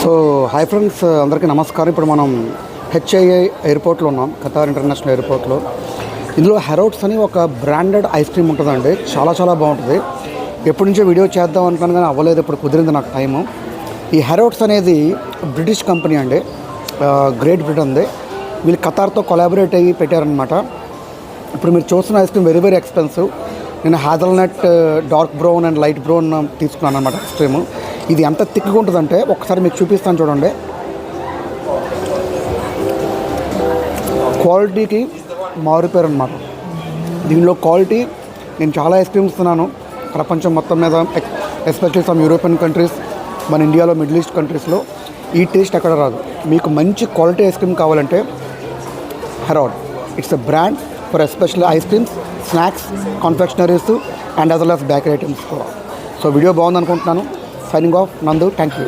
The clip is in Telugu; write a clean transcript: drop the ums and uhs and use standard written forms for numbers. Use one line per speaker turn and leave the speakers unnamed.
సో హాయ్ ఫ్రెండ్స్, అందరికీ నమస్కారం. ఇప్పుడు మనం హెచ్ఐఐ ఎయిర్పోర్ట్లో ఉన్నాం, ఖతార్ ఇంటర్నేషనల్ ఎయిర్పోర్ట్లో. ఇందులో హెరోట్స్ అని ఒక బ్రాండెడ్ ఐస్ క్రీమ్ ఉంటుందండి. చాలా చాలా బాగుంటుంది. ఎప్పటి నుంచో వీడియో చేద్దాం అనుకున్నాను కానీ అవ్వలేదు, ఇప్పుడు కుదిరింది నాకు టైము. ఈ హెరోట్స్ అనేది బ్రిటిష్ కంపెనీ అండి, గ్రేట్ బ్రిటన్ది. వీళ్ళు ఖతార్తో కొలాబరేట్ అయ్యి పెట్టారనమాట. ఇప్పుడు మీరు చూస్తున్న ice cream very very expensive. నేను hazelnut dark brown and light brown తీసుకున్నాను అనమాట ఐస్ క్రీమ్. ఇది ఎంత థిక్గా ఉంటుందంటే ఒకసారి మీకు చూపిస్తాను చూడండి. క్వాలిటీకి మారిపోయారు అనమాట. దీనిలో క్వాలిటీ, నేను చాలా ఐస్ క్రీమ్స్ తిన్నాను ప్రపంచం మొత్తం మీద, ఎస్పెషల్లీ సమ్ యూరోపియన్ కంట్రీస్, మన ఇండియాలో మిడిల్ ఈస్ట్ కంట్రీస్లో ఈ టేస్ట్ ఎక్కడ రాదు. మీకు మంచి క్వాలిటీ ఐస్ క్రీమ్ కావాలంటే Harrods, it's a brand for especially ice creams, snacks, confectioneries and as well as bakery items కూడా. సో వీడియో బాగుంది అనుకుంటున్నాను. Signing off, Nandu. Thank you.